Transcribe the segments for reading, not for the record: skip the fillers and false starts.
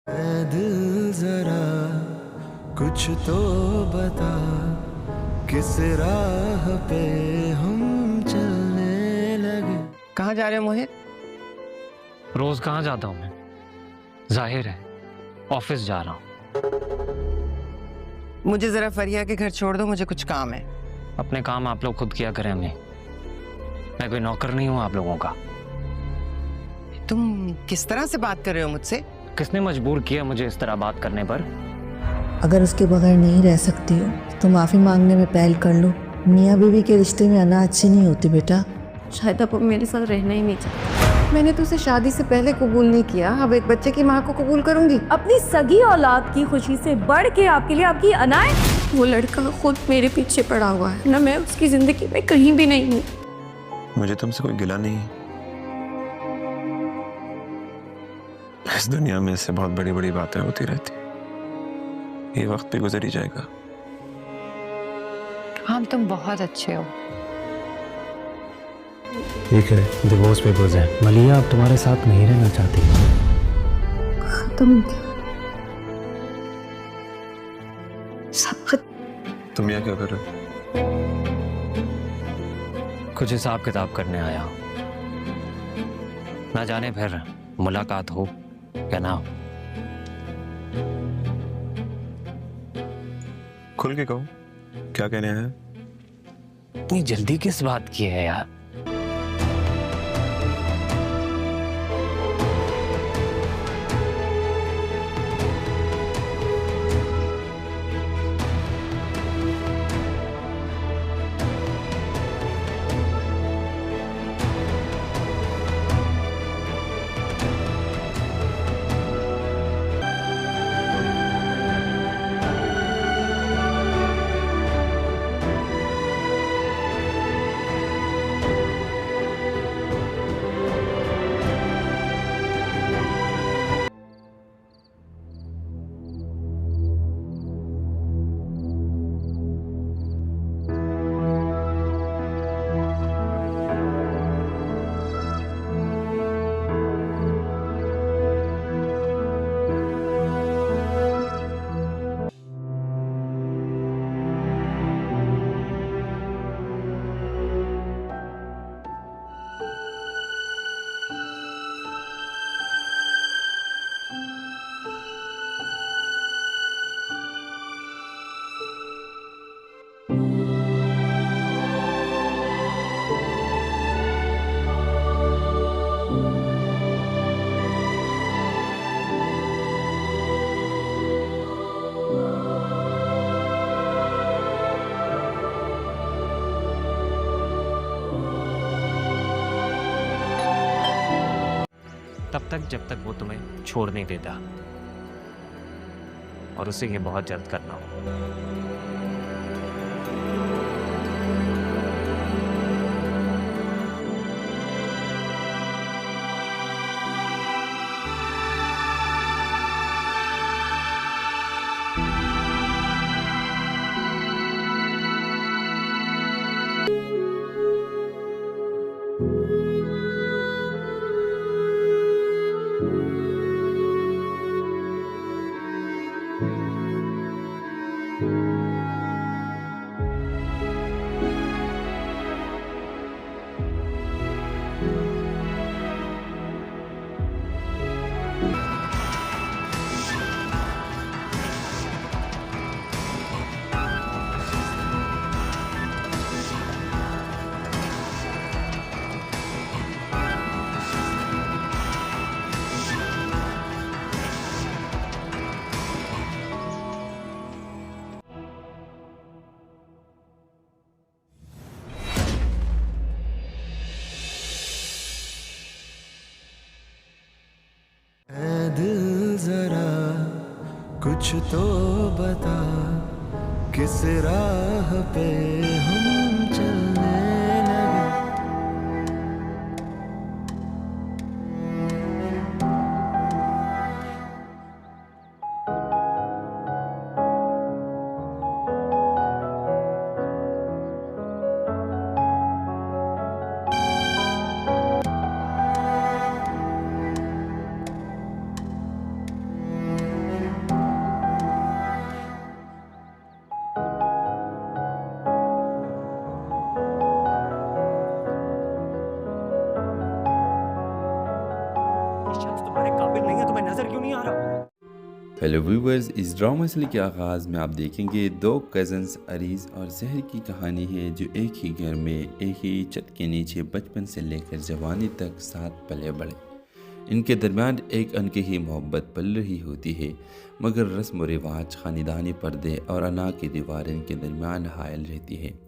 اے دل ذرا کچھ تو بتا کس راہ پہ ہم چلنے لگے. کہاں جا رہے ہو موہت؟ روز کہاں جاتا ہوں میں؟ ظاہر ہے آفس جا رہا ہوں. مجھے ذرا فریہ کے گھر چھوڑ دو، مجھے کچھ کام ہے. اپنے کام آپ لوگ خود کیا کریں. میں کوئی نوکر نہیں ہوں آپ لوگوں کا. تم کس طرح سے بات کر رہے ہو مجھ سے؟ کس نے مجبور کیا مجھے اس طرح بات کرنے پر؟ اگر اس کے بغیر نہیں رہ سکتی ہو تو معافی مانگنے میں پہل کر لو. میاں بیوی کے رشتے میں انا اچھی نہیں ہوتی بیٹا. شاید اب میرے ساتھ رہنا ہی نہیں چاہتا. میں نے تو اسے شادی سے پہلے قبول نہیں کیا، اب ایک بچے کی ماں کو قبول کروں گی؟ اپنی سگی اولاد کی خوشی سے بڑھ کے آپ کے لیے آپ کی انا ہے. وہ لڑکا خود میرے پیچھے پڑا ہوا ہے، نہ میں اس کی زندگی میں کہیں بھی نہیں ہوں. مجھے تم سے کوئی گلہ نہیں ہے. اس دنیا میں اس سے بہت بڑی بڑی باتیں ہوتی رہتی. یہ وقت بھی گزر ہی جائے گا. ہاں تم بہت اچھے ہو. ٹھیک ہے، ڈیورس پیپرز ہیں. ملیحہ اب تمہارے ساتھ نہیں رہنا چاہتی. ختم ہو گیا سب ختم. تم یہاں کیا کر رہے ہو؟ کچھ حساب کتاب کرنے آیا ہوں. نہ جانے پھر ملاقات ہو یا نہ ہو. کھل کے کہو کیا کہنے ہیں. اتنی جلدی کس بات کی ہے یار؟ تب تک جب تک وہ تمہیں چھوڑ نہیں دیتا، اور اسے یہ بہت جلد کرنا ہو. اے دل ذرا کچھ تو بتا کس راہ پہ ہم چلنے لگے. क्यों नहीं आ रहा? हेलो व्यूवर्स, इस ड्रामा सीरियल के आगाज़ में आप देखेंगे दो कज़न्स अरीज़ और सहर की कहानी है जो एक ही घर में एक ही छत के नीचे बचपन से लेकर जवानी तक साथ पले बढ़े। इनके दरमियान एक अनकही मोहब्बत पल रही होती है, मगर रस्म व रिवाज, ख़ानदानी पर्दे और अना की दीवार इनके दरमियान हायल रहती है।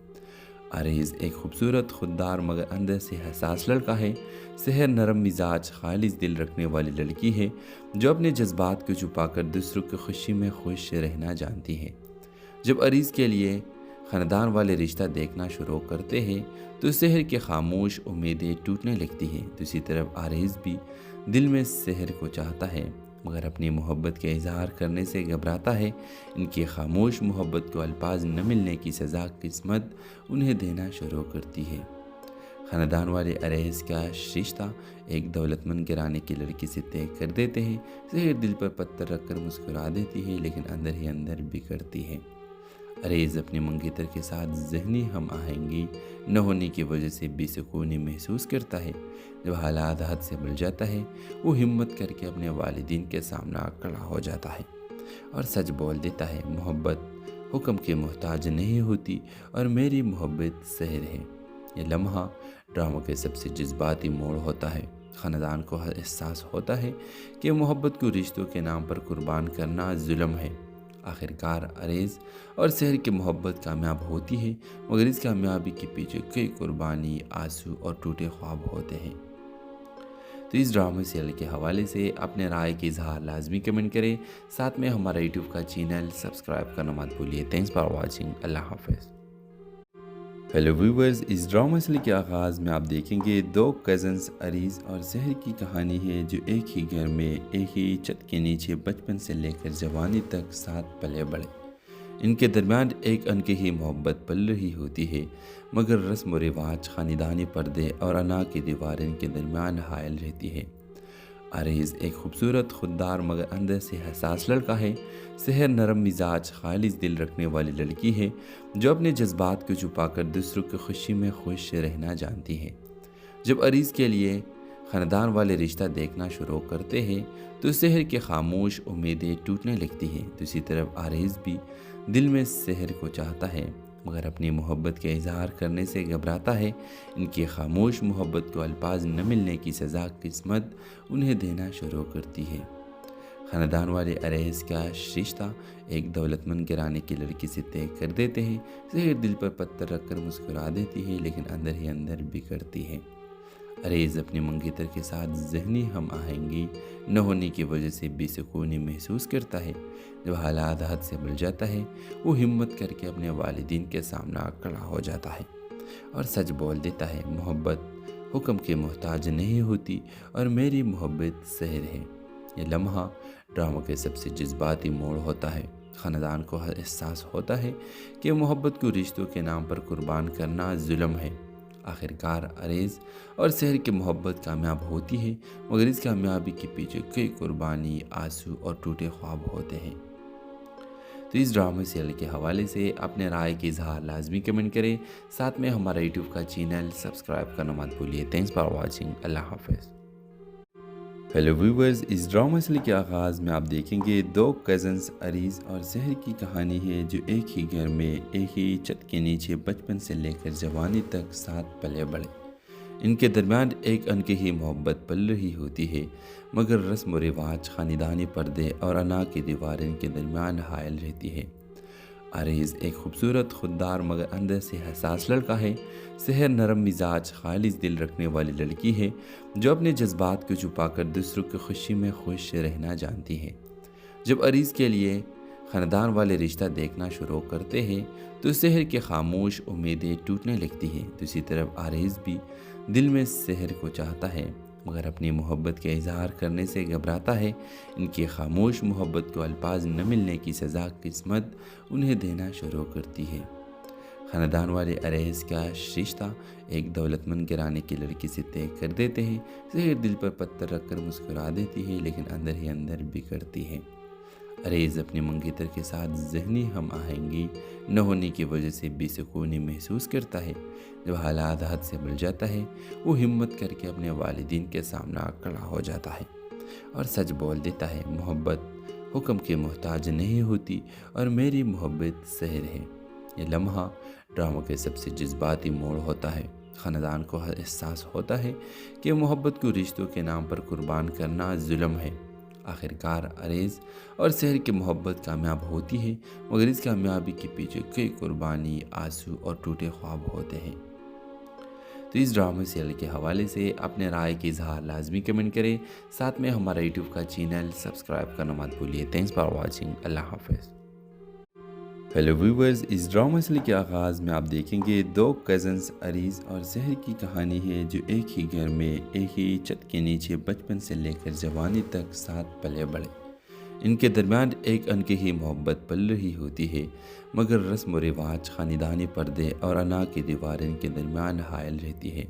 अरीज़ एक खूबसूरत, खुददार मगर अंदर से हसास लड़का है। सहर नरम मिजाज, खालिस दिल रखने वाली लड़की है जो अपने जज्बात को छुपाकर दूसरों की खुशी में खुश रहना जानती है। जब अरीज़ के लिए ख़ानदान वाले रिश्ता देखना शुरू करते हैं तो सहर की खामोश उम्मीदें टूटने लगती हैं। दूसरी तरफ अरीज़ भी दिल में सहर को चाहता है मगर अपनी मोहब्बत के इजहार करने से घबराता है। इनकी खामोश मोहब्बत को अल्फाज न मिलने की सज़ा किस्मत उन्हें देना शुरू करती है। ख़ानदान वाले अरीज़ का रिश्ता एक दौलतमंद घराने की लड़की से तय कर देते हैं। सहर दिल पर पत्थर रखकर मुस्कुरा देती है लेकिन अंदर ही अंदर बिगड़ती है। अरीज़ अपने मंगेतर के साथ ज़हनी हम आहंगी न होने की वजह से बेसुकूनी महसूस करता है। जब हालात हद से बढ़ जाता है वो हिम्मत करके अपने वालिदीन के सामने खड़ा हो जाता है और सच बोल देता है, मोहब्बत हुक्म के मोहताज नहीं होती और मेरी मोहब्बत सहर है। ये लम्हा ड्रामा के सबसे जज्बाती मोड़ होता है। ख़ानदान को एहसास होता है कि मोहब्बत को रिश्तों के नाम पर कुर्बान करना जुल्म है। आखिरकार अरीज़ और सहर की मोहब्बत कामयाब होती है मगर इस कामयाबी के पीछे कई कुर्बानी, आंसू और टूटे ख्वाब होते हैं। तो इस ड्रामा सीरियल के हवाले से अपने राय की इजहार लाजमी कमेंट करें। साथ में हमारा यूट्यूब का चैनल सब्सक्राइब करना मत भूलिए। Thanks for watching. अल्लाह हाफिज़। हेलो व्यूवर्स, इस ड्रामा सीरियल के आगाज़ में आप देखेंगे दो कज़न्स अरीज़ और सहर की कहानी है जो एक ही घर में एक ही छत के नीचे बचपन से लेकर जवानी तक साथ पले बढ़े। इनके दरमियान एक अनकही मोहब्बत पल रही होती है मगर रस्म व रिवाज, ख़ानदानी पर्दे और अना की दीवार इनके दरमियान हायल रहती है। अरीज़ एक खूबसूरत, खुददार मगर अंदर से हसास लड़का है। सहर नरम मिजाज, खालिस दिल रखने वाली लड़की है जो अपने जज्बात को छुपाकर दूसरों की खुशी में खुश रहना जानती है। जब अरीज़ के लिए ख़ानदान वाले रिश्ता देखना शुरू करते हैं तो सहर की खामोश उम्मीदें टूटने लगती हैं। दूसरी तरफ अरीज़ भी दिल में सहर को चाहता है मगर अपनी मोहब्बत के इजहार करने से घबराता है। इनकी खामोश मोहब्बत को अल्फाज न मिलने की सज़ा किस्मत उन्हें देना शुरू करती है। ख़ानदान वाले अरीज़ का रिश्ता एक दौलतमंद घराने की लड़की से तय कर देते हैं। सहर दिल पर पत्थर रखकर मुस्कुरा देती है लेकिन अंदर ही अंदर बिगड़ती है। अरीज़ अपने मंगेतर के साथ ज़हनी हम आहंगी न होने की वजह से बेसुकूनी महसूस करता है। जब हालात हद से बढ़ जाता है वो हिम्मत करके अपने वालिदीन के सामने खड़ा हो जाता है और सच बोल देता है, मोहब्बत हुक्म के मोहताज नहीं होती और मेरी मोहब्बत सहर है। ये लम्हा ड्रामा के सबसे जज्बाती मोड़ होता है। ख़ानदान को एहसास होता है कि मोहब्बत को रिश्तों के नाम पर कुर्बान करना जुल्म है। आखिरकार अरीज़ और सहर की मोहब्बत कामयाब होती है मगर इस कामयाबी के पीछे कई कुर्बानी, आंसू और टूटे ख्वाब होते हैं। तो इस ड्रामा सीरियल के हवाले से अपने राय की इजहार लाजमी कमेंट करें। साथ में हमारा यूट्यूब का चैनल सब्सक्राइब करना मत भूलिए। Thanks for watching. अल्लाह हाफिज़। हेलो व्यूवर्स, इस ड्रामा सीरियल के आगाज़ में आप देखेंगे दो कज़न्स अरीज़ और सहर की कहानी है जो एक ही घर में एक ही छत के नीचे बचपन से लेकर जवानी तक साथ पले बढ़े। इनके दरमियान एक अनकही मोहब्बत पल रही होती है मगर रस्म व रिवाज, ख़ानदानी पर्दे और अना की दीवार इनके दरमियान हायल रहती है। अरीज़ एक खूबसूरत, खुददार मगर अंदर से हसास लड़का है। सहर नरम मिजाज, खालिस दिल रखने वाली लड़की है जो अपने जज्बात को छुपाकर दूसरों की खुशी में खुश रहना जानती है। जब अरीज़ के लिए ख़ानदान वाले रिश्ता देखना शुरू करते हैं तो सहर की खामोश उम्मीदें टूटने लगती हैं। दूसरी तरफ अरीज़ भी दिल में सहर को चाहता है मगर अपनी मोहब्बत के इजहार करने से घबराता है। इनकी खामोश मोहब्बत को अल्फाज न मिलने की सज़ा किस्मत उन्हें देना शुरू करती है। ख़ानदान वाले अरीज़ का रिश्ता एक दौलतमंद घराने की लड़की से तय कर देते हैं। सहर दिल पर पत्थर रखकर मुस्कुरा देती है लेकिन अंदर ही अंदर बिगड़ती है। अरीज़ अपने मंगेतर के साथ ज़हनी हम आहंगी न होने की वजह से बेसुकूनी महसूस करता है। जब हालात हद से बढ़ जाता है वो हिम्मत करके अपने वालिदीन के सामने खड़ा हो जाता है اور سچ بول دیتا ہے محبت حکم کے محتاج نہیں ہوتی اور میری محبت سحر ہے۔ یہ لمحہ ڈراموں کے سب سے جذباتی موڑ ہوتا ہے۔ خاندان کو احساس ہوتا ہے کہ محبت کو رشتوں کے نام پر قربان کرنا ظلم ہے۔ آخرکار عریض اور سحر کی محبت کامیاب ہوتی ہے، مگر اس کامیابی کے پیچھے کئی قربانی، آنسو اور ٹوٹے خواب ہوتے ہیں۔ تو اس ڈرامے سیریل کے حوالے سے اپنے رائے کی اظہار لازمی کمنٹ کریں، ساتھ میں ہمارا یوٹیوب کا چینل سبسکرائب کرنا مت بھولیے۔ تھینکس فار واچنگ، اللہ حافظ۔ ہیلو ویورز، اس ڈرامہ سیریل کے آغاز میں آپ دیکھیں گے دو کزنز عریض اور سحر کی کہانی ہے جو ایک ہی گھر میں ایک ہی چھت کے نیچے بچپن سے لے کر جوانی تک ساتھ پلے بڑھے۔ ان کے درمیان ایک انکہی محبت پل رہی ہوتی ہے، مگر رسم و رواج، خاندانی پردے اور انا کی دیواریں ان کے درمیان حائل رہتی ہے۔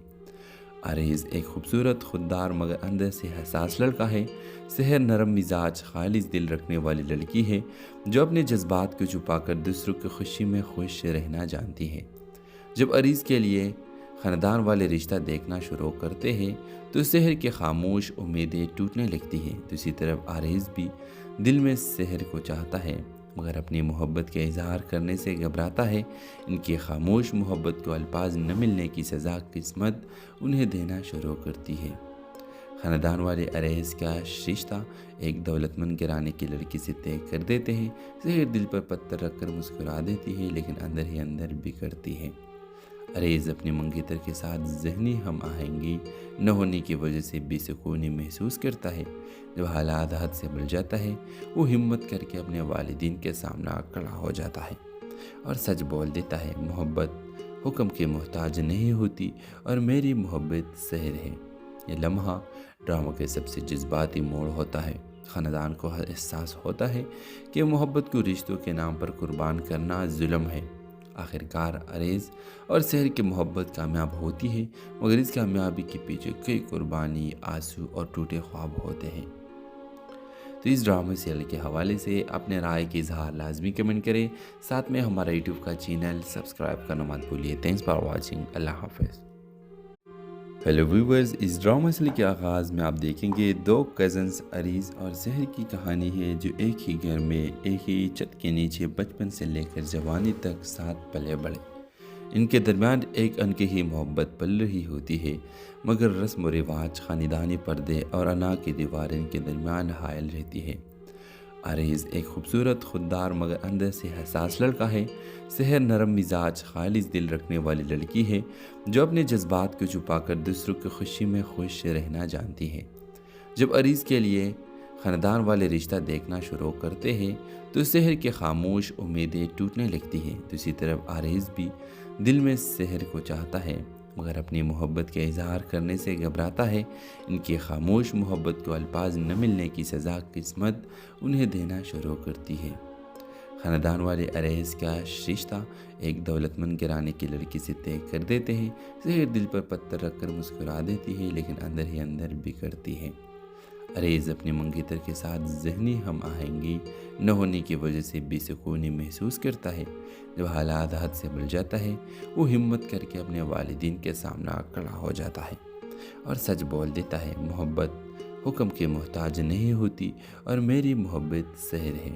عریض ایک خوبصورت، خوددار مگر اندر سے حساس لڑکا ہے۔ سحر نرم مزاج، خالص دل رکھنے والی لڑکی ہے جو اپنے جذبات کو چھپا کر دوسروں کی خوشی میں خوش رہنا جانتی ہے۔ جب عریض کے لیے خاندان والے رشتہ دیکھنا شروع کرتے ہیں تو سحر کی خاموش امیدیں ٹوٹنے لگتی ہیں۔ دوسری طرف عریض بھی دل میں سحر کو چاہتا ہے، مگر اپنی محبت کے اظہار کرنے سے گھبراتا ہے۔ ان کی خاموش محبت کو الفاظ نہ ملنے کی سزا قسمت انہیں دینا شروع کرتی ہے۔ خاندان والے عریض کا رشتہ ایک دولت مند گھرانے کی لڑکی سے طے کر دیتے ہیں۔ سحر دل پر پتھر رکھ کر مسکرا دیتی ہے، لیکن اندر ہی اندر بگڑتی ہے۔ عریض اپنی منگیتر کے ساتھ ذہنی ہم آہنگی نہ ہونے کی وجہ سے بے سکونی محسوس کرتا ہے۔ جب حالات حد سے بڑھ جاتا ہے، وہ ہمت کر کے اپنے والدین کے سامنے کھڑا ہو جاتا ہے اور سچ بول دیتا ہے محبت حکم کے محتاج نہیں ہوتی اور میری محبت سحر ہے۔ یہ لمحہ ڈراموں کے سب سے جذباتی موڑ ہوتا ہے۔ خاندان کو احساس ہوتا ہے کہ محبت کو رشتوں کے نام پر قربان کرنا ظلم ہے۔ آخرکار عریض اور سحر کی محبت کامیاب ہوتی ہے، مگر اس کامیابی کے پیچھے کئی قربانی، آنسو اور ٹوٹے خواب ہوتے ہیں۔ تو اس ڈرامے سیریل کے حوالے سے اپنے رائے کی اظہار لازمی کمنٹ کریں، ساتھ میں ہمارا یوٹیوب کا چینل سبسکرائب کرنا مت بھولیے۔ تھینکس فار واچنگ، اللہ حافظ۔ ہیلو ویورز، اس ڈرامہ سیریل کے آغاز میں آپ دیکھیں گے دو کزنز عریض اور سحر کی کہانی ہے جو ایک ہی گھر میں ایک ہی چھت کے نیچے بچپن سے لے کر جوانی تک ساتھ پلے بڑھے۔ ان کے درمیان ایک انکہی محبت پل رہی ہوتی ہے، مگر رسم و رواج، خاندانی پردے اور انا کی دیواریں ان کے درمیان حائل رہتی ہے۔ عریض ایک خوبصورت، خوددار مگر اندر سے حساس لڑکا ہے۔ سحر نرم مزاج، خالص دل رکھنے والی لڑکی ہے جو اپنے جذبات کو چھپا کر دوسروں کی خوشی میں خوش رہنا جانتی ہے۔ جب عریض کے لیے خاندان والے رشتہ دیکھنا شروع کرتے ہیں تو سحر کی خاموش امیدیں ٹوٹنے لگتی ہیں۔ دوسری طرف عریض بھی دل میں سحر کو چاہتا ہے، مگر اپنی محبت کے اظہار کرنے سے گھبراتا ہے۔ ان کی خاموش محبت کو الفاظ نہ ملنے کی سزا قسمت انہیں دینا شروع کرتی ہے۔ خاندان والے عریض کا رشتہ ایک دولت مند گھرانے کی لڑکی سے طے کر دیتے ہیں۔ سحر دل پر پتھر رکھ کر مسکرا دیتی ہے، لیکن اندر ہی اندر بگڑتی ہے۔ عریض اپنی منگیتر کے ساتھ ذہنی ہم آہنگی نہ ہونے کی وجہ سے بے سکونی محسوس کرتا ہے۔ جب حالات حد سے بڑھ جاتا ہے، وہ ہمت کر کے اپنے والدین کے سامنے کھڑا ہو جاتا ہے اور سچ بول دیتا ہے محبت حکم کے محتاج نہیں ہوتی اور میری محبت سحر ہے۔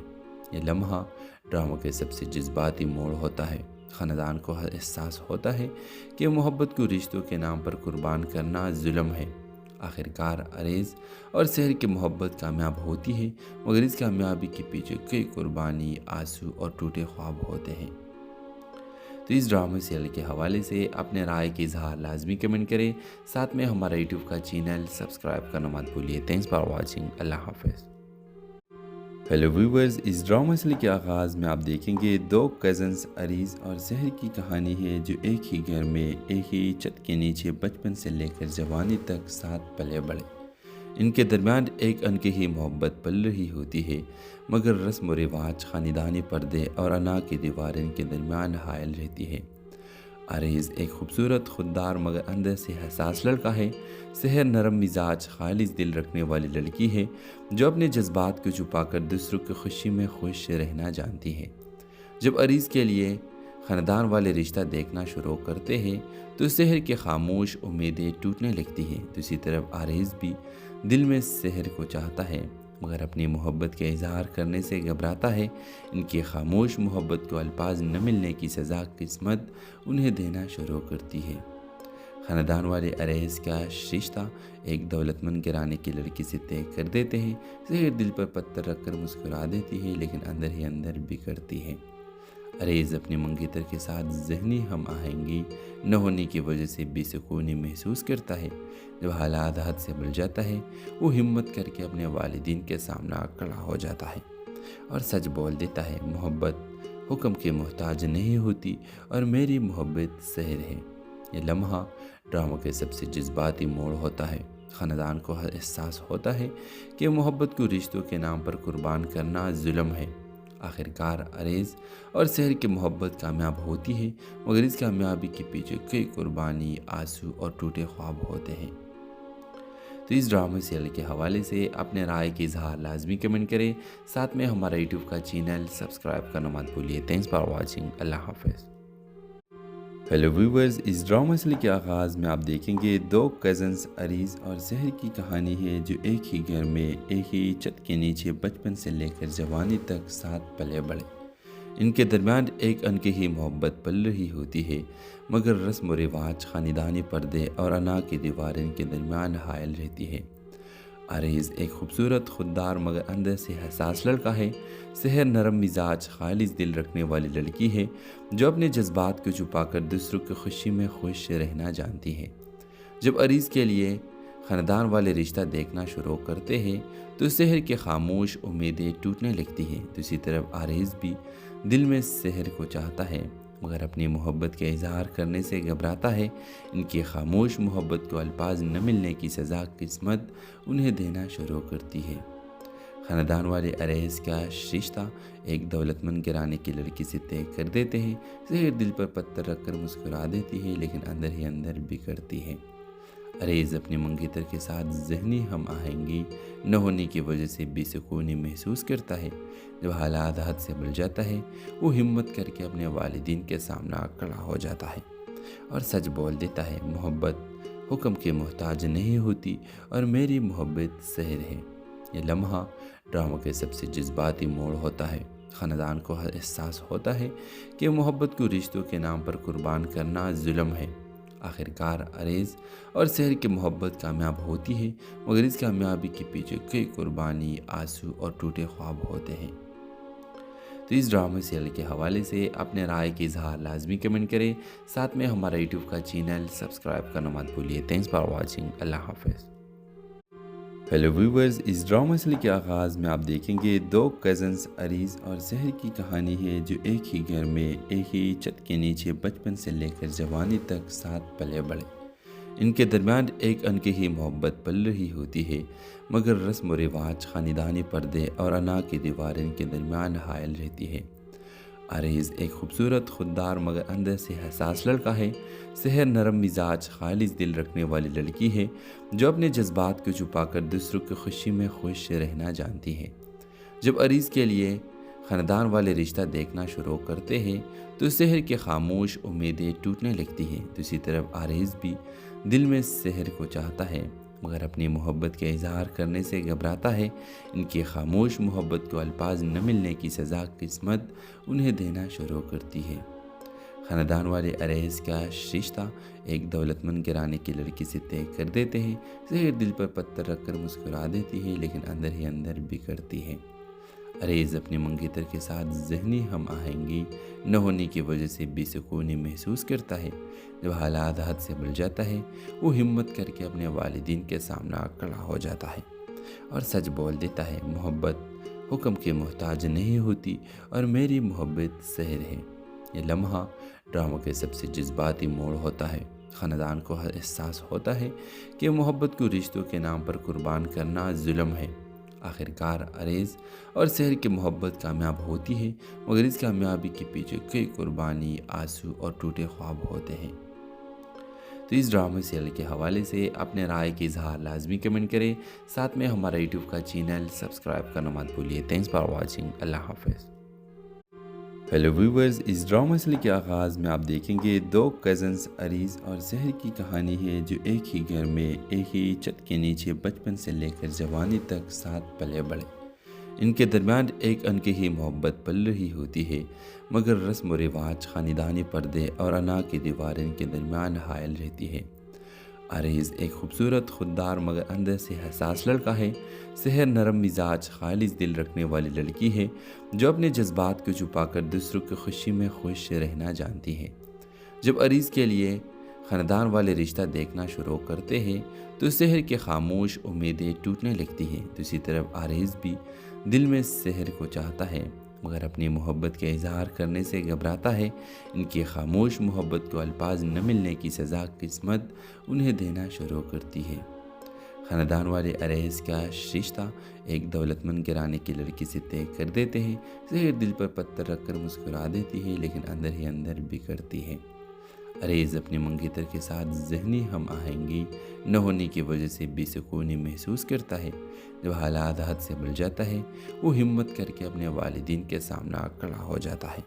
یہ لمحہ ڈراموں کے سب سے جذباتی موڑ ہوتا ہے۔ خاندان کو احساس ہوتا ہے کہ محبت کو رشتوں کے نام پر قربان کرنا ظلم ہے۔ آخرکار عریض اور سحر کی محبت کامیاب ہوتی ہے، مگر اس کامیابی کے پیچھے کئی قربانی، آنسو اور ٹوٹے خواب ہوتے ہیں۔ تو اس ڈرامے سیریل کے حوالے سے اپنے رائے کی اظہار لازمی کمنٹ کریں، ساتھ میں ہمارا یوٹیوب کا چینل سبسکرائب کرنا مت بھولیے۔ تھینکس فار واچنگ، اللہ حافظ۔ ہیلو ویورز، اس ڈرامہ سیریل کے آغاز میں آپ دیکھیں گے دو کزنز عریض اور سحر کی کہانی ہے جو ایک ہی گھر میں ایک ہی چھت کے نیچے بچپن سے لے کر جوانی تک ساتھ پلے بڑھے۔ ان کے درمیان ایک انکہی محبت پل رہی ہوتی ہے، مگر رسم و رواج، خاندانی پردے اور انا کی دیواریں ان کے درمیان حائل رہتی ہے۔ عریض ایک خوبصورت، خوددار مگر اندر سے حساس لڑکا ہے۔ سحر نرم مزاج، خالص دل رکھنے والی لڑکی ہے جو اپنے جذبات کو چھپا کر دوسروں کی خوشی میں خوش رہنا جانتی ہے۔ جب عریض کے لیے خاندان والے رشتہ دیکھنا شروع کرتے ہیں تو سحر کی خاموش امیدیں ٹوٹنے لگتی ہیں۔ دوسری طرف عریض بھی دل میں سحر کو چاہتا ہے مگر اپنی محبت کے اظہار کرنے سے گھبراتا ہے۔ ان کی خاموش محبت کو الفاظ نہ ملنے کی سزا قسمت انہیں دینا شروع کرتی ہے۔ خاندان والے اریز کا رشتہ ایک دولت مند گھرانے کی لڑکی سے طے کر دیتے ہیں۔ سحر دل پر پتھر رکھ کر مسکرا دیتی ہے لیکن اندر ہی اندر بگڑتی ہے۔ اریز اپنی منگیتر کے ساتھ ذہنی ہم آہنگی نہ ہونے کی وجہ سے بے سکونی محسوس کرتا ہے۔ جب حالات حد سے بڑھ جاتا ہے وہ ہمت کر کے اپنے والدین کے سامنے کھڑا ہو جاتا ہے اور سچ بول دیتا ہے، محبت حکم کے محتاج نہیں ہوتی اور میری محبت سحر ہے۔ یہ لمحہ ڈرامہ کے سب سے جذباتی موڑ ہوتا ہے۔ خاندان کو احساس ہوتا ہے کہ محبت کو رشتوں کے نام پر قربان کرنا ظلم ہے۔ آخرکار اریز اور سحر کی محبت کامیاب ہوتی ہے مگر اس کامیابی کے پیچھے کئی قربانی، آنسو اور ٹوٹے خواب ہوتے ہیں۔ تو اس ڈرامے سیریل کے حوالے سے اپنے رائے کی اظہار لازمی کمنٹ کریں، ساتھ میں ہمارا یوٹیوب کا چینل سبسکرائب کرنا مت بھولیے۔ Thanks for watching. اللہ حافظ۔ ہیلو ویورز، اس ڈرامہ سیریل کے آغاز میں آپ دیکھیں گے دو کزنز اریز اور سحر کی کہانی ہے جو ایک ہی گھر میں ایک ہی چھت کے نیچے بچپن سے لے کر جوانی تک ساتھ پلے بڑھے۔ ان کے درمیان ایک انکہی محبت پل رہی ہوتی ہے مگر رسم و رواج، خاندانی پردے اور انا کی دیوار ان کے درمیان حائل رہتی ہے۔ اریز ایک خوبصورت، خوددار مگر اندر سے حساس لڑکا ہے۔ سحر نرم مزاج، خالص دل رکھنے والی لڑکی ہے جو اپنے جذبات کو چھپا کر دوسروں کی خوشی میں خوش رہنا جانتی ہے۔ جب اریز کے لیے خاندان والے رشتہ دیکھنا شروع کرتے ہیں تو سحر کی خاموش امیدیں ٹوٹنے لگتی ہیں۔ دوسری طرف اریز بھی دل میں سحر کو چاہتا ہے مگر اپنی محبت کے اظہار کرنے سے گھبراتا ہے۔ ان کی خاموش محبت کو الفاظ نہ ملنے کی سزا قسمت انہیں دینا شروع کرتی ہے۔ خاندان والے اریز کا رشتہ ایک دولت مند گھرانے کی لڑکی سے طے کر دیتے ہیں۔ سحر دل پر پتھر رکھ کر مسکرا دیتی ہے لیکن اندر ہی اندر بگڑتی ہے۔ اریز اپنی منگیتر کے ساتھ ذہنی ہم آہنگی نہ ہونے کی وجہ سے بے سکونی محسوس کرتا ہے۔ جب حالات حد سے بڑھ جاتا ہے وہ ہمت کر کے اپنے والدین کے سامنے کھڑا ہو جاتا ہے اور سچ بول دیتا ہے، محبت حکم کے محتاج نہیں ہوتی اور میری محبت سحر ہے۔ یہ لمحہ ڈرامہ کے سب سے جذباتی موڑ ہوتا ہے۔ خاندان کو احساس ہوتا ہے کہ محبت کو رشتوں کے نام پر قربان کرنا ظلم ہے۔ آخرکار اریز اور سحر کی محبت کامیاب ہوتی ہے مگر اس کامیابی کے پیچھے کئی قربانی، آنسو اور ٹوٹے خواب ہوتے ہیں۔ تو اس ڈرامے سیریل کے حوالے سے اپنے رائے کی اظہار لازمی کمنٹ کریں، ساتھ میں ہمارا یوٹیوب کا چینل سبسکرائب کرنا مت بھولیے۔ Thanks for watching. اللہ حافظ۔ ہیلو ویورز، اس ڈرامہ سیریل کے آغاز میں آپ دیکھیں گے دو کزنز اریز اور سحر کی کہانی ہے جو ایک ہی گھر میں ایک ہی چھت کے نیچے بچپن سے لے کر جوانی تک ساتھ پلے بڑھے۔ ان کے درمیان ایک انکہی محبت پل رہی ہوتی ہے مگر رسم و رواج، خاندانی پردے اور انا کی دیوار ان کے درمیان حائل رہتی ہے۔ اریز ایک خوبصورت، خوددار مگر اندر سے حساس لڑکا ہے۔ سحر نرم مزاج، خالص دل رکھنے والی لڑکی ہے جو اپنے جذبات کو چھپا کر دوسروں کی خوشی میں خوش رہنا جانتی ہے۔ جب اریز کے لیے خاندان والے رشتہ دیکھنا شروع کرتے ہیں تو سحر کی خاموش امیدیں ٹوٹنے لگتی ہیں۔ دوسری طرف اریز بھی دل میں سحر کو چاہتا ہے مگر اپنی محبت کے اظہار کرنے سے گھبراتا ہے۔ ان کی خاموش محبت کو الفاظ نہ ملنے کی سزا قسمت انہیں دینا شروع کرتی ہے۔ خاندان والے اریز کا رشتہ ایک دولت مند گھرانے کی لڑکی سے طے کر دیتے ہیں۔ سحر دل پر پتھر رکھ کر مسکرا دیتی ہے لیکن اندر ہی اندر بگڑتی ہے۔ اریز اپنی منگیتر کے ساتھ ذہنی ہم آہنگی نہ ہونے کی وجہ سے بے سکونی محسوس کرتا ہے۔ جب حالات حد سے بڑھ جاتا ہے وہ ہمت کر کے اپنے والدین کے سامنے کھڑا ہو جاتا ہے اور سچ بول دیتا ہے، محبت حکم کے محتاج نہیں ہوتی اور میری محبت سحر ہے۔ یہ لمحہ ڈرامہ کے سب سے جذباتی موڑ ہوتا ہے۔ خاندان کو احساس ہوتا ہے کہ محبت کو رشتوں کے نام پر قربان کرنا ظلم ہے۔ آخرکار اریز اور سحر کی محبت کامیاب ہوتی ہے مگر اس کامیابی کے پیچھے کئی قربانی، آنسو اور ٹوٹے خواب ہوتے ہیں۔ تو اس ڈرامے سیریل کے حوالے سے اپنے رائے کی اظہار لازمی کمنٹ کریں، ساتھ میں ہمارا یوٹیوب کا چینل سبسکرائب کرنا مت بھولیے۔ Thanks for watching. اللہ حافظ۔ हेलो व्यूवर्स, इस ड्रामा सीरीज के आगाज़ में आप देखेंगे दो कज़न्स अरीज़ और जहर की कहानी है जो एक ही घर में एक ही छत के नीचे बचपन से लेकर जवानी तक साथ पले बढ़े। इनके दरमियान एक अनकही मोहब्बत पल रही होती है, मगर रस्म व रिवाज, ख़ानदानी पर्दे और अना की दीवारें इनके दरमियान हायल रहती है। अरीज़ एक खूबसूरत, खुददार मगर अंदर से हसास लड़का है। सहर नरम मिजाज, खालिस दिल रखने वाली लड़की है जो अपने जज्बात को छुपाकर दूसरों की खुशी में खुश रहना जानती है। जब अरीज़ के लिए ख़ानदान वाले रिश्ता देखना शुरू करते हैं तो सहर के खामोश उम्मीदें टूटने लगती हैं। दूसरी तरफ अरीज़ भी दिल में सहर को चाहता है मगर अपनी मोहब्बत के इजहार करने से घबराता है। इनकी खामोश मोहब्बत को अल्फाज न मिलने की सज़ा किस्मत उन्हें देना शुरू करती है। ख़ानदान वाले अरैज़ का रिश्ता एक दौलतमंद घराने की लड़की से तय कर देते हैं। सहर दिल पर पत्थर रखकर मुस्कुरा देती है लेकिन अंदर ही अंदर बिगड़ती है। अरैज़ अपने मंगेतर के साथ ज़हनी हम आहंगी न होने की वजह से बेसुकूनी महसूस करता है। जब हालात हद से बढ़ जाता है वो हिम्मत करके अपने वालिदीन के सामने खड़ा हो जाता है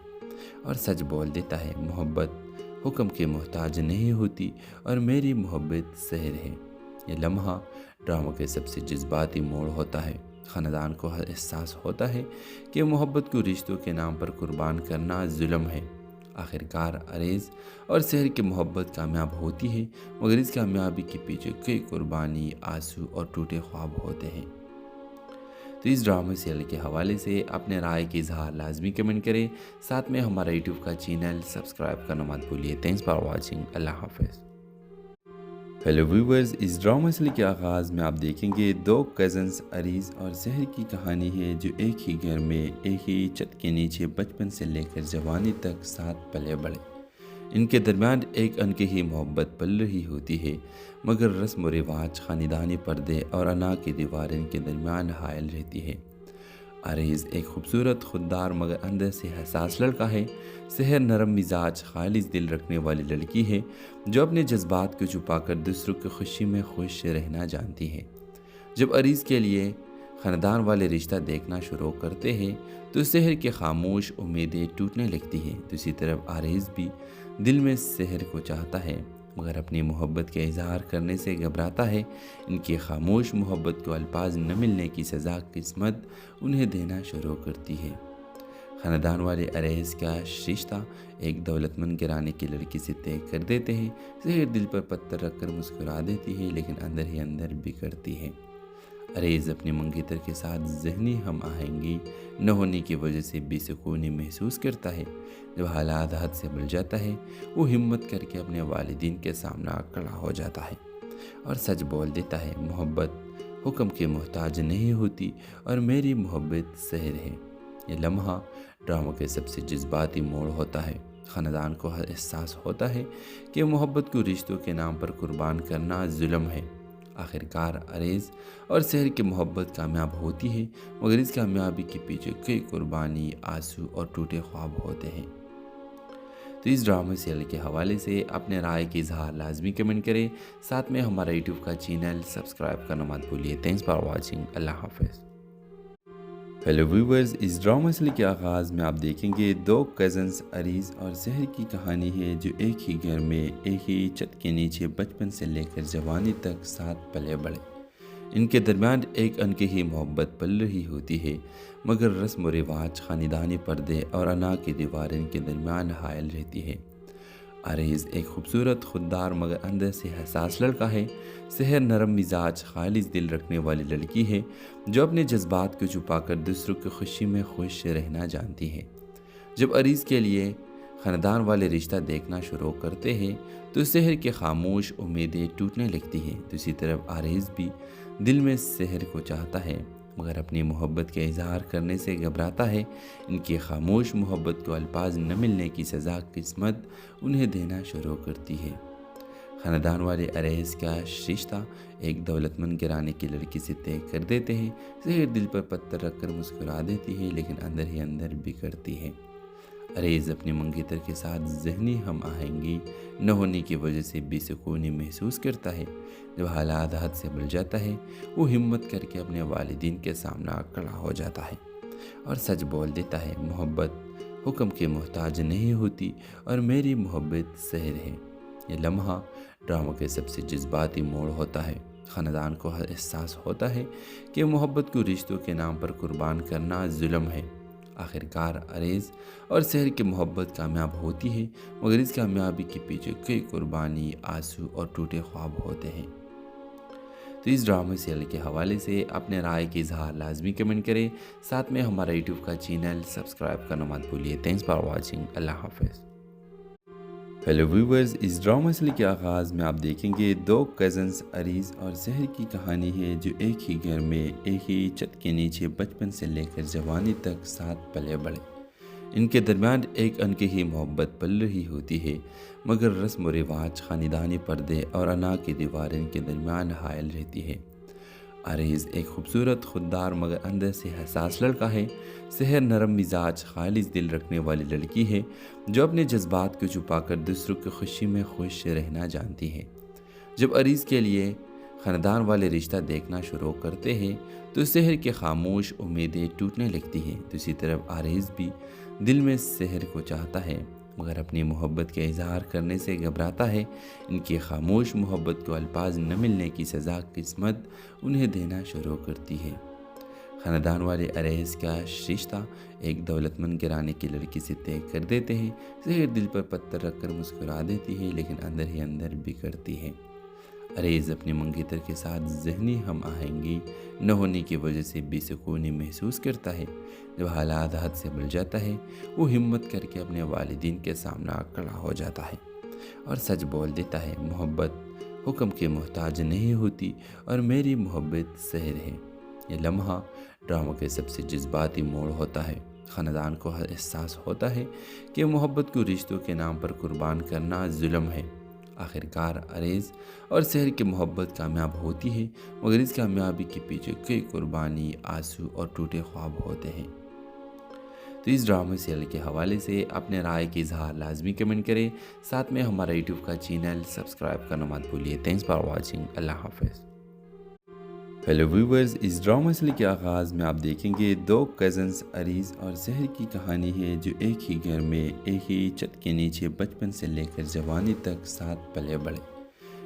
और सच बोल देता है, मोहब्बत हुक्म के मोहताज नहीं होती और मेरी मोहब्बत सहर है। ये लम्हा ड्रामा के सबसे जज्बाती मोड़ होता है। ख़ानदान को एहसास होता है कि मोहब्बत को रिश्तों के नाम पर कुर्बान करना जुल्म है। आखिरकार अरैज़ और सहर की मोहब्बत कामयाब होती है मगर इस कामयाबी के पीछे कई कुर्बानी, आंसू और टूटे ख्वाब होते हैं। तो इस ड्रामा सीरियल के हवाले से अपने राय की इजहार लाजमी कमेंट करें। साथ में हमारा यूट्यूब का चैनल सब्सक्राइब करना मत भूलिए। Thanks for watching. अल्लाह हाफ़िज़। हेलो व्यूवर्स, इस ड्रामा सीरीज के आगाज़ में आप देखेंगे दो कज़न्स अरीज़ और जहर की कहानी है जो एक ही घर में एक ही छत के नीचे बचपन से लेकर जवानी तक साथ पले बढ़े। इनके दरमियान एक अनकही मोहब्बत पल रही होती है मगर रस्म व रिवाज, ख़ानदानी पर्दे और अना की दीवारें इनके दरमियान हायल रहती है। अरैज़ एक खूबसूरत, खुददार मगर अंदर से हसास लड़का है। सहर नरम मिजाज, खालिस दिल रखने वाली लड़की है जो अपने जज्बात को छुपाकर दूसरों की खुशी में खुश रहना जानती है। जब अरैज़ के लिए ख़ानदान वाले रिश्ता देखना शुरू करते हैं तो सहर के खामोश उम्मीदें टूटने लगती हैं। दूसरी तरफ अरैज़ भी दिल में सहर को चाहता है मगर अपनी मोहब्बत के इजहार करने से घबराता है। इनकी खामोश मोहब्बत को अल्फाज न मिलने की सज़ा किस्मत उन्हें देना शुरू करती है। ख़ानदान वाले अरैज़ का रिश्ता एक दौलतमंद घराने की लड़की से तय कर देते हैं। सहर दिल पर पत्थर रखकर मुस्कुरा देती है लेकिन अंदर ही अंदर बिगड़ती है। अरैज़ अपने मंगेतर के साथ ज़हनी हम आहंगी न होने की वजह से बेसुकूनी महसूस करता है। जब हालात हद से बढ़ जाता है वो हिम्मत करके अपने वालिदीन के सामने खड़ा हो जाता है और सच बोल देता है, मोहब्बत हुक्म के मोहताज नहीं होती और मेरी मोहब्बत सहर है। ये लम्हा ड्रामा के सबसे जज्बाती मोड़ होता है। ख़ानदान को एहसास होता है कि मोहब्बत को रिश्तों के नाम पर कुर्बान करना जुल्म है। आखिरकार अरैज़ और सहर की मोहब्बत कामयाब होती है मगर इस कामयाबी के पीछे कई कुर्बानी, आंसू और टूटे ख्वाब होते हैं। तो इस ड्रामा सीरियल के हवाले से अपने राय की इजहार लाजमी कमेंट करें। साथ में हमारा यूट्यूब का चैनल सब्सक्राइब करना मत भूलिए। Thanks for watching. अल्लाह हाफ़िज़। हेलो व्यूवर्स, इस ड्रामा सीरियल के आगाज़ में आप देखेंगे दो कज़न्स अरीज़ और जहर की कहानी है जो एक ही घर में एक ही छत के नीचे बचपन से लेकर जवानी तक साथ पले बढ़े। इनके दरमियान एक अनकही मोहब्बत पल रही होती है मगर रस्म व रिवाज, ख़ानदानी पर्दे और अना की दीवारें इनके दरमियान हायल रहती है। अरैज़ एक खूबसूरत, खुददार मगर अंदर से हसास लड़का है। सहर नरम मिजाज, खालिस दिल रखने वाली लड़की है जो अपने जज्बात को छुपाकर दूसरों की खुशी में खुश रहना जानती है। जब अरैज़ के लिए ख़ानदान वाले रिश्ता देखना शुरू करते हैं तो सहर दिल पर पत्थर रखकर मुस्कुरा देती है लेकिन अंदर ही अंदर बिगड़ती है। अरैज़ और सहर की मोहब्बत कामयाब होती है मगर इस कामयाबी के पीछे कई कुर्बानी, आंसू और टूटे ख्वाब होते हैं। तो इस ड्रामा सीरियल के हवाले से अपने राय की इजहार लाजमी कमेंट करें। साथ में हमारा यूट्यूब का चैनल सब्सक्राइब करना मत भूलिए। Thanks for watching. अल्लाह हाफ़िज़। हेलो व्यूवर्स, इस ड्रामा सीरीज के आगाज़ में आप देखेंगे दो कज़न्स अरीज़ और जहर की कहानी है जो एक ही घर में एक ही छत के नीचे बचपन से लेकर जवानी तक साथ पले बढ़े। इनके दरमियान एक अनकही मोहब्बत पल रही होती है मगर रस्म व रिवाज, ख़ानदानी पर्दे और अना की दीवारें इनके दरमियान हायल रहती है। अरैज़ एक खूबसूरत, खुददार मगर अंदर से हसास लड़का है। सहर नरम मिजाज, खालिस दिल रखने वाली लड़की है जो अपने जज्बात को छुपाकर दूसरों की खुशी में खुश रहना जानती है। जब अरैज़ के लिए ख़ानदान वाले रिश्ता देखना शुरू करते हैं तो सहर के खामोश उम्मीदें टूटने लगती हैं। दूसरी तरफ अरैज़ भी दिल में सहर को चाहता है मगर अपनी मोहब्बत के इजहार करने से घबराता है। इनकी खामोश मोहब्बत को अल्फाज न मिलने की सज़ा किस्मत उन्हें देना शुरू करती है। ख़ानदान वाले अरैज़ का रिश्ता एक दौलतमंद घराने की लड़की से तय कर देते हैं। सहर दिल पर पत्थर रखकर मुस्कुरा देती है लेकिन अंदर ही अंदर बिगड़ती है। अरैज़ अपने मंगेतर के साथ ज़हनी हम आहंगी न होने की वजह से बेसुकूनी महसूस करता है। जब हालात हद से बढ़ जाता है वो हिम्मत करके अपने वालिदीन के सामने खड़ा हो जाता है और सच बोल देता है, मोहब्बत حکم کے محتاج نہیں ہوتی اور میری محبت سحر ہے۔ یہ لمحہ ڈرامہ کے سب سے جذباتی موڑ ہوتا ہے۔ خاندان کو احساس ہوتا ہے کہ محبت کو رشتوں کے نام پر قربان کرنا ظلم ہے۔ آخرکار عریض اور سحر کی محبت کامیاب ہوتی ہے، مگر اس کامیابی کے پیچھے کئی قربانی، آنسو اور ٹوٹے خواب ہوتے ہیں۔ تو اس ڈرامے سیریل کے حوالے سے اپنے رائے کی اظہار لازمی کمنٹ کریں، ساتھ میں ہمارا یوٹیوب کا چینل سبسکرائب کرنا مت بھولیے۔ Thanks for watching. اللہ حافظ۔ ہیلو ویورز، اس ڈرامہ سیریل کے آغاز میں آپ دیکھیں گے دو کزنز عریض اور سحر کی کہانی ہے جو ایک ہی گھر میں ایک ہی چھت کے نیچے بچپن سے لے کر جوانی تک ساتھ پلے بڑھے۔ ان کے درمیان ایک انکہی محبت پل رہی ہوتی ہے، مگر رسم و رواج، خاندانی پردے اور انا کی دیوار ان کے درمیان حائل رہتی ہے۔ عریض ایک خوبصورت، خوددار مگر اندر سے حساس لڑکا ہے۔ سحر نرم مزاج، خالص دل رکھنے والی لڑکی ہے جو اپنے جذبات کو چھپا کر دوسروں کی خوشی میں خوش رہنا جانتی ہے۔ جب عریض کے لیے خاندان والے رشتہ دیکھنا شروع کرتے ہیں تو سحر کی خاموش امیدیں ٹوٹنے لگتی ہیں۔ دوسری طرف عریض بھی دل میں سحر کو چاہتا ہے، مگر اپنی محبت کے اظہار کرنے سے گھبراتا ہے۔ ان کی خاموش محبت کو الفاظ نہ ملنے کی سزا قسمت انہیں دینا شروع کرتی ہے۔ خاندان والے عریض کا رشتہ ایک دولت مند گھرانے کی لڑکی سے طے کر دیتے ہیں۔ سحر دل پر پتھر رکھ کر مسکرا دیتی ہے، لیکن اندر ہی اندر بگڑتی ہے۔ عریض اپنی منگیتر کے ساتھ ذہنی ہم آہنگی نہ ہونے کی وجہ سے بے سکونی محسوس کرتا ہے۔ جب حالات حد سے بڑھ جاتا ہے، وہ ہمت کر کے اپنے والدین کے سامنے کھڑا ہو جاتا ہے اور سچ بول دیتا ہے، محبت حکم کے محتاج نہیں ہوتی اور میری محبت سحر ہے۔ یہ لمحہ ڈرامہ کے سب سے جذباتی موڑ ہوتا ہے۔ خاندان کو احساس ہوتا ہے کہ محبت کو رشتوں کے نام پر قربان کرنا ظلم ہے۔ آخرکار عریض اور سحر کی محبت کامیاب ہوتی ہے، مگر اس کامیابی کے پیچھے کئی قربانی، آنسو اور ٹوٹے خواب ہوتے ہیں۔ تو اس ڈرامے سیریل کے حوالے سے اپنے رائے کی اظہار لازمی کمنٹ کریں، ساتھ میں ہمارا یوٹیوب کا چینل سبسکرائب کرنا مت بھولیے۔ Thanks for watching. اللہ حافظ۔ ہیلو ویورز، اس ڈرامہ سیریل کے آغاز میں آپ دیکھیں گے دو کزنز عریض اور سحر کی کہانی ہے جو ایک ہی گھر میں ایک ہی چھت کے نیچے بچپن سے لے کر جوانی تک ساتھ پلے بڑھے۔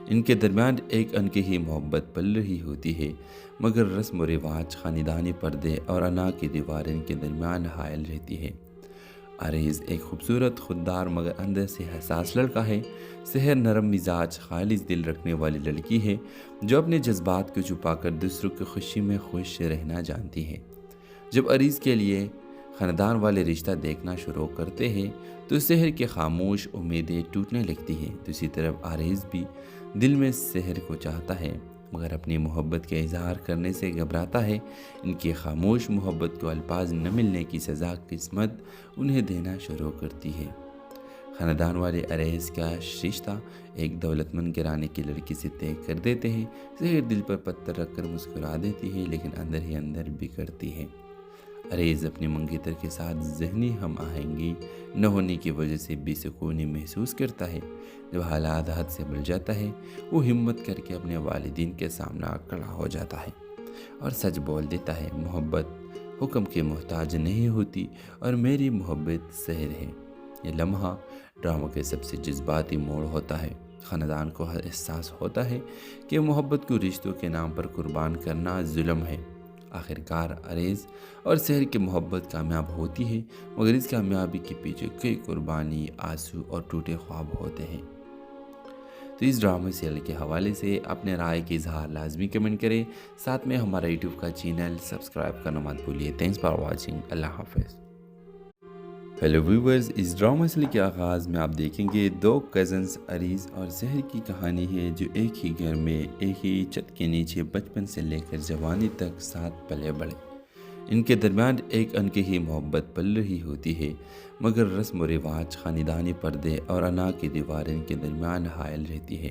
ان کے درمیان ایک انکہی محبت پل رہی ہوتی ہے، مگر رسم و رواج، خاندانی پردے اور انا کی دیوار ان کے درمیان حائل رہتی ہے۔ عریض ایک خوبصورت، خوددار مگر اندر سے حساس لڑکا ہے۔ سحر نرم مزاج، خالص دل رکھنے والی لڑکی ہے جو اپنے جذبات کو چھپا کر دوسروں کی خوشی میں خوش رہنا جانتی ہے۔ جب عریض کے لیے خاندان والے رشتہ دیکھنا شروع کرتے ہیں تو سحر کی خاموش امیدیں ٹوٹنے لگتی ہیں۔ دوسری طرف عریض بھی دل میں سحر کو چاہتا ہے، مگر اپنی محبت کے اظہار کرنے سے گھبراتا ہے۔ ان کی خاموش محبت کو الفاظ نہ ملنے کی سزا قسمت انہیں دینا شروع کرتی ہے۔ خاندان والے عریض کا رشتہ ایک دولت مند گھرانے کی لڑکی سے طے کر دیتے ہیں۔ سحر دل پر پتھر رکھ کر مسکرا دیتی ہے، لیکن اندر ہی اندر بگڑتی ہے۔ عریض اپنی منگیتر کے ساتھ ذہنی ہم آہنگی نہ ہونے کی وجہ سے بے سکونی محسوس کرتا ہے۔ جب حالات حد سے بڑھ جاتا ہے، وہ ہمت کر کے اپنے والدین کے سامنے کھڑا ہو جاتا ہے اور سچ بول دیتا ہے، محبت حکم کے محتاج نہیں ہوتی اور میری محبت سحر ہے۔ یہ لمحہ ڈرامہ کے سب سے جذباتی موڑ ہوتا ہے۔ خاندان کو احساس ہوتا ہے کہ محبت کو رشتوں کے نام پر قربان کرنا ظلم ہے۔ آخرکار عریض اور سحر کی محبت کامیاب ہوتی ہے، مگر اس کامیابی کے پیچھے کئی قربانی، آنسو اور ٹوٹے خواب ہوتے ہیں۔ تو اس ڈرامے سیریل کے حوالے سے اپنے رائے کی اظہار لازمی کمنٹ کریں، ساتھ میں ہمارا یوٹیوب کا چینل سبسکرائب کرنا مت بھولیے۔ Thanks for watching. اللہ حافظ۔ ہیلو ویورز، اس ڈرامہ سیریل کے آغاز میں آپ دیکھیں گے دو کزنز عریض اور سحر کی کہانی ہے جو ایک ہی گھر میں ایک ہی چھت کے نیچے بچپن سے لے کر جوانی تک ساتھ پلے بڑھے۔ ان کے درمیان ایک انکہی محبت پل رہی ہوتی ہے، مگر رسم و رواج، خاندانی پردے اور انا کی دیوار ان کے درمیان حائل رہتی ہے۔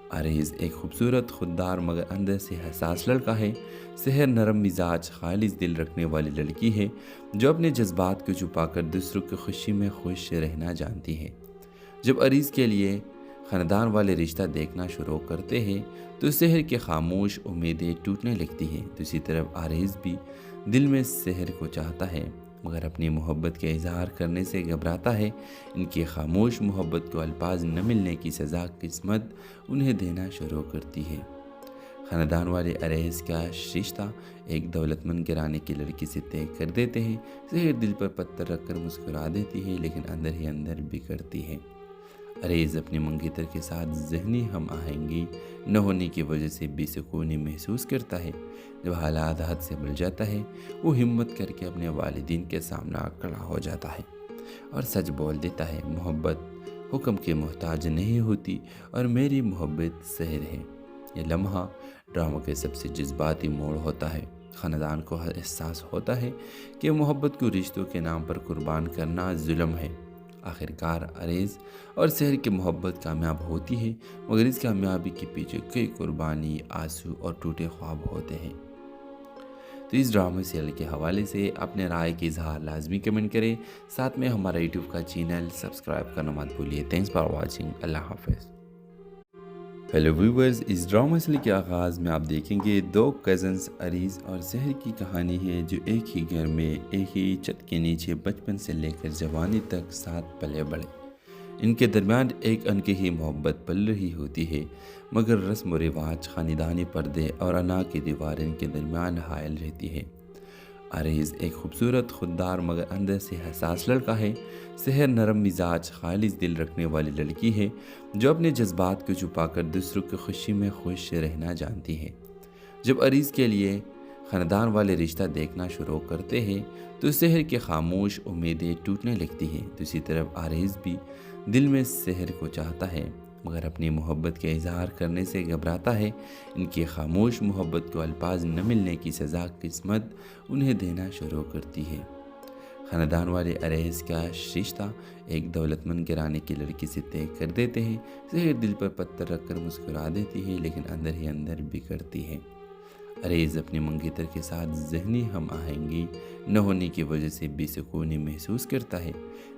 عریض ایک خوبصورت، خوددار مگر اندر سے حساس لڑکا ہے۔ سحر نرم مزاج، خالص دل رکھنے والی لڑکی ہے جو اپنے جذبات کو چھپا کر دوسروں کی خوشی میں خوش رہنا جانتی ہے۔ جب عریض کے لیے خاندان والے رشتہ دیکھنا شروع کرتے ہیں تو سحر کی خاموش امیدیں ٹوٹنے لگتی ہیں۔ دوسری طرف عریض بھی دل میں سحر کو چاہتا ہے، मगर अपनी मोहब्बत के इजहार करने से घबराता है। इनकी खामोश मोहब्बत को अल्फाज न मिलने की सज़ा किस्मत उन्हें देना शुरू करती है। ख़ानदान वाले अरैज़ का रिश्ता एक दौलतमंद घराने की लड़की से तय कर देते हैं। ज़हर दिल पर पत्थर रखकर मुस्कुरा देती है, लेकिन अंदर ही अंदर बिगड़ती है। अरैज़ अपनी मंगेतर के साथ ज़हनी हम आहंगी न होने की वजह से बेसुकूनी महसूस करता है। जब हालात हद से बढ़ जाता है, वो हिम्मत करके अपने वालिदैन के सामने खड़ा हो जाता है और सच बोल देता है, मोहब्बत हुक्म के मोहताज नहीं होती और मेरी मोहब्बत सहर है। ये लम्हा ड्रामा के सबसे जज्बाती मोड़ होता है। ख़ानदान को एहसास होता है कि मोहब्बत को रिश्तों के नाम पर कुर्बान करना जुल्म है। आखिरकार अरैज़ और सहर की मोहब्बत कामयाब होती है, मगर इस कामयाबी के पीछे कई कुर्बानी, आंसू और टूटे ख्वाब होते हैं। तो इस ड्रामा सीरियल के हवाले से अपने राय की इजहार लाजमी कमेंट करें। साथ में हमारा यूट्यूब का चैनल सब्सक्राइब करना मत भूलिए। Thanks for watching. अल्लाह हाफ़िज़। हेलो व्यूवर्स, इस ड्रामा सीरियल के आगाज़ में आप देखेंगे दो कज़न्स अरीज़ और सहर की कहानी है, जो एक ही घर में एक ही छत के नीचे बचपन से लेकर जवानी तक साथ पले बढ़े। इनके दरमियान एक अनकही मोहब्बत पल रही होती है, मगर रस्म व रिवाज, ख़ानदानी पर्दे और अना की दीवारें इनके दरमियान हायल रहती है। अरैज़ एक खूबसूरत, खुददार मगर अंदर से हसास लड़का है। सहर नरम मिजाज, खालिस दिल रखने वाली लड़की है, जो अपने जज्बात को छुपाकर दूसरों की खुशी में खुश रहना जानती है। जब अरैज़ के लिए ख़ानदान वाले रिश्ता देखना शुरू करते हैं, तो सहर की खामोश उम्मीदें टूटने लगती हैं। दूसरी तरफ अरैज़ भी दिल में सहर को चाहता है, मगर अपनी मोहब्बत के इजहार करने से घबराता है। इनकी खामोश मोहब्बत को अल्फाज न मिलने की सज़ा किस्मत उन्हें देना शुरू करती है। ख़ानदान वाले अरैज़ का रिश्ता एक दौलतमंद घराने की लड़की से तय कर देते हैं। ज़हर दिल पर पत्थर रखकर मुस्कुरा देती है, लेकिन अंदर ही अंदर बिगड़ती है। अरैज़ अपनी मंगेतर के साथ ज़हनी हम आहंगी न होने की वजह से बेसुकूनी महसूस करता है।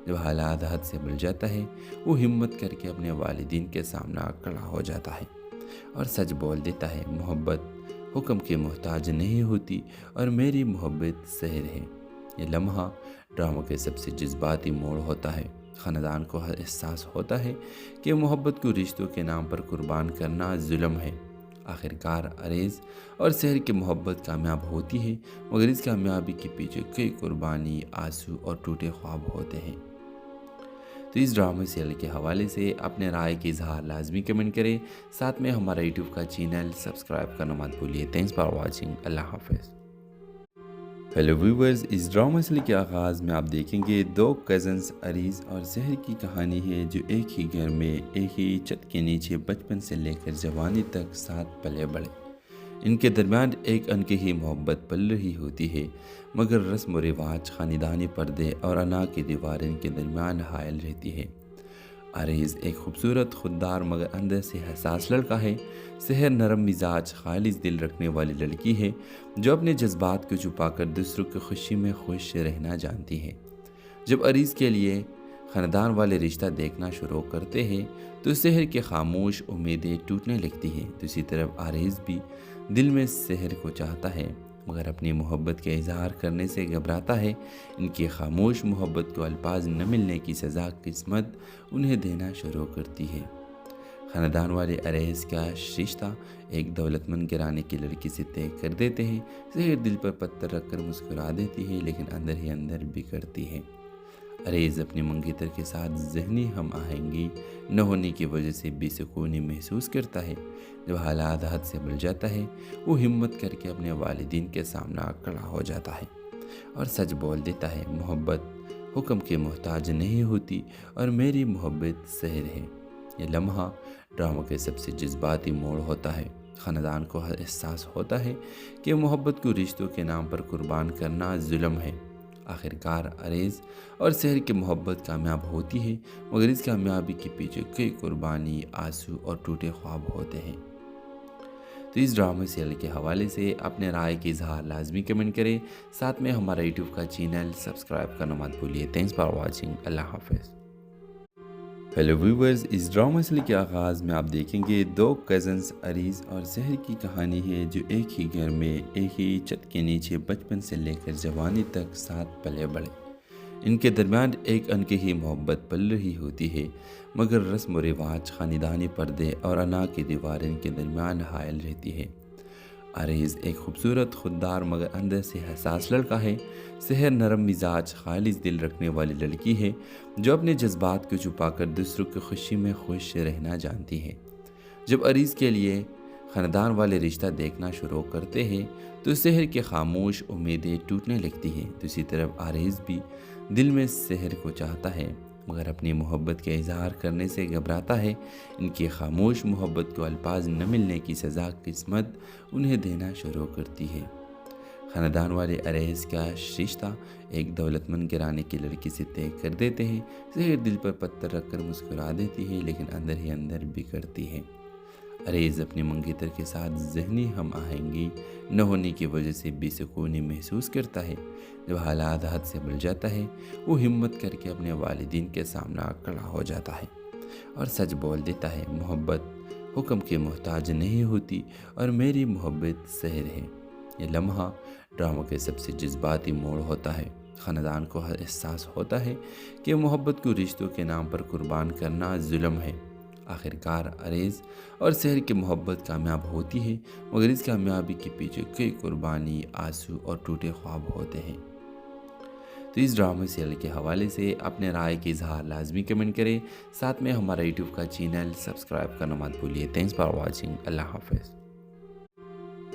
जब हालात हद से बढ़ जाता है, वो हिम्मत करके अपने वालिदैन के सामने खड़ा हो जाता है और सच बोल देता है, मोहब्बत हुक्म के मोहताज नहीं होती और मेरी मोहब्बत सहर है। ये लम्हा ड्रामा के सबसे जज्बाती मोड़ होता है। ख़ानदान को एहसास होता है कि मोहब्बत को रिश्तों के नाम पर कुर्बान करना जुल्म है। आखिरकार अरैज़ और सहर की मोहब्बत कामयाब होती है, मगर इस कामयाबी के पीछे कई कुर्बानी, आंसू और टूटे ख्वाब होते हैं। तो इस ड्रामा सीरियल के हवाले से अपने राय की इजहार लाजमी कमेंट करें। साथ में हमारा यूट्यूब का चैनल सब्सक्राइब करना मत भूलिए। Thanks for watching. अल्लाह हाफ़िज़। हेलो व्यूवर्स, इस ड्रामा सीरियल के आगाज़ में आप देखेंगे दो कज़न्स अरीज़ और सहर की कहानी है, जो एक ही घर में एक ही छत के नीचे बचपन से लेकर जवानी तक साथ पले बढ़े। इनके दरमियान एक अनकही मोहब्बत पल रही होती है, मगर रस्म व रिवाज, ख़ानदानी पर्दे और अना की दीवारें इनके दरमियान हायल रहती है। अरैज़ एक खूबसूरत, खुददार मगर अंदर से हसास लड़का है। सहर नरम मिजाज, खालिस दिल रखने वाली लड़की है, जो अपने जज्बात को छुपाकर दूसरों की खुशी में खुश रहना जानती है। जब अरैज़ के लिए ख़ानदान वाले रिश्ता देखना शुरू करते हैं, तो सहर की खामोश उम्मीदें टूटने लगती हैं। दूसरी तरफ अरैज़ भी दिल में सहर को चाहता है, मगर अपनी मोहब्बत के इजहार करने से घबराता है। इनकी खामोश मोहब्बत को अल्फाज न मिलने की सज़ा किस्मत उन्हें देना शुरू करती है। ख़ानदान वाले अरैज़ का रिश्ता एक दौलतमंद घराने की लड़की से तय कर देते हैं। ज़हर दिल पर पत्थर रखकर मुस्कुरा देती है, लेकिन अंदर ही अंदर बिगड़ती है। अरैज़ अपनी मंगेतर के साथ ज़हनी हम आहंगी न होने की वजह से बेसुकूनी महसूस करता है। जब हालात हद से बढ़ जाता है, वो हिम्मत करके अपने वालिदैन के सामने खड़ा हो जाता है और सच बोल देता है, मोहब्बत हुक्म के मोहताज नहीं होती और मेरी मोहब्बत सहर है। ये लम्हा ड्रामा के सबसे जज्बाती मोड़ होता है। ख़ानदान को एहसास होता है कि मोहब्बत को रिश्तों के नाम पर कुर्बान करना जुल्म है। आखिरकार अरैज़ और सहर की मोहब्बत कामयाब होती है, मगर इस कामयाबी के पीछे कई कुर्बानी, आंसू और टूटे ख्वाब होते हैं। तो इस ड्रामा सीरियल के हवाले से अपने राय की इजहार लाजमी कमेंट करें। साथ में हमारा यूट्यूब का चैनल सब्सक्राइब करना मत भूलिए। Thanks for watching. अल्लाह हाफ़िज़। हेलो व्यूवर्स, इस ड्रामा सीरियल के आगाज़ में आप देखेंगे दो कज़न्स अरीज़ और ज़हर की कहानी है जो एक ही घर में एक ही छत के नीचे बचपन से लेकर जवानी तक साथ पले बढ़े। इनके दरमियान एक अनकही मोहब्बत पल रही होती है, मगर रस्म व रिवाज, ख़ानदानी पर्दे और अना की दीवारें इनके दरमियान हायल रहती है। अरीज़ एक खूबसूरत, खुददार मगर अंदर से हसास लड़का है। सहर नरम मिजाज, खालिस दिल रखने वाली लड़की है जो अपने जज्बात को छुपाकर दूसरों की खुशी में खुश रहना जानती है। जब अरीज़ के लिए ख़ानदान वाले रिश्ता देखना शुरू करते हैं तो सहर की खामोश उम्मीदें टूटने लगती हैं। दूसरी तरफ अरीज़ भी दिल में सहर को चाहता है मगर अपनी मोहब्बत के इजहार करने से घबराता है। इनकी खामोश मोहब्बत को अल्फाज न मिलने की सज़ा किस्मत उन्हें देना शुरू करती है। ख़ानदान वाले अरैज़ का रिश्ता एक दौलतमंद घराने की लड़की से तय कर देते हैं। सहर दिल पर पत्थर रखकर मुस्कुरा देती है लेकिन अंदर ही अंदर बिगड़ती है। अरैज़ अपनी मंगेतर के साथ ज़हनी हम आहंगी न होने की वजह से बेसुकूनी महसूस करता है। जब हालात हद से बढ़ जाता है वो हिम्मत करके अपने वालिदीन के सामने खड़ा हो जाता है और सच बोल देता है, मोहब्बत हुक्म के मोहताज नहीं होती और मेरी मोहब्बत सहर है। ये लम्हा ड्रामा के सबसे जज्बाती मोड़ होता है। ख़ानदान को एहसास होता है कि मोहब्बत को रिश्तों के नाम पर कुर्बान करना जुल्म है। आखिरकार अरैज़ और सहर की मोहब्बत कामयाब होती है मगर इस कामयाबी के पीछे कई कुर्बानी, आंसू और टूटे ख्वाब होते हैं। तो इस ड्रामा सीरियल के हवाले से अपने राय की इजहार लाजमी कमेंट करें। साथ में हमारा यूट्यूब का चैनल सब्सक्राइब करना मत भूलिए। Thanks for watching. अल्लाह हाफ़िज़।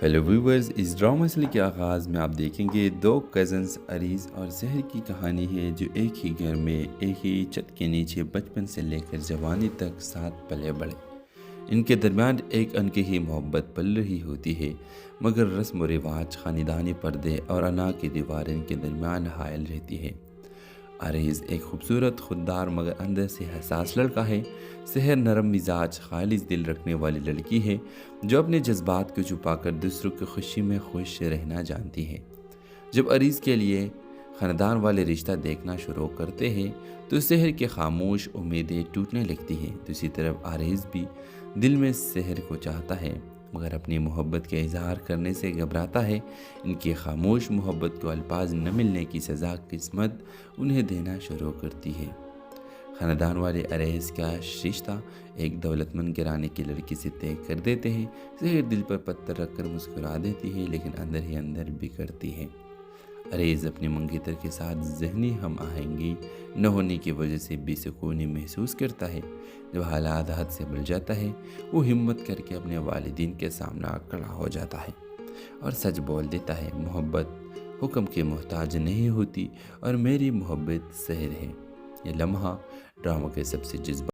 हेलो व्यूवर्स, इस ड्रामा सीरियल के आगाज़ में आप देखेंगे दो कज़न्स अरीज़ और ज़हर की कहानी है जो एक ही घर में एक ही छत के नीचे बचपन से लेकर जवानी तक साथ पले बढ़े। इनके दरमियान एक अनकही मोहब्बत पल रही होती है मगर रस्म व रिवाज, ख़ानदानी पर्दे और अना की दीवारें इनके दरमियान हायल रहती है। अरैज़ एक खूबसूरत, खुददार मगर अंदर से हसास लड़का है। सहर नरम मिजाज, खालिस दिल रखने वाली लड़की है जो अपने जज्बात को छुपाकर दूसरों की खुशी में खुश रहना जानती है। जब अरीज़ के लिए ख़ानदान वाले रिश्ता देखना शुरू करते हैं तो सहर की खामोश उम्मीदें टूटने लगती हैं। दूसरी तरफ अरैज़ भी दिल में सहर को चाहता है मगर अपनी मोहब्बत के इजहार करने से घबराता है। इनकी खामोश मोहब्बत को अल्फाज न मिलने की सज़ा किस्मत उन्हें देना शुरू करती है। ख़ानदान वाले अरैज़ का रिश्ता एक दौलतमंद घराने की लड़की से तय कर देते हैं। सहर दिल पर पत्थर रखकर मुस्कुरा देती है लेकिन अंदर ही अंदर बिगड़ती है। अरैज़ अपनी मंगेतर के साथ ज़हनी हम आहंगी न होने की वजह से बेसुकूनी महसूस करता है। जब हालात हद से बढ़ जाता है वो हिम्मत करके अपने वालिदीन के सामने खड़ा हो जाता है और सच बोल देता है, मोहब्बत हुक्म के मोहताज नहीं होती और मेरी मोहब्बत सहर है। ये लम्हा ड्रामा के सबसे जज्बा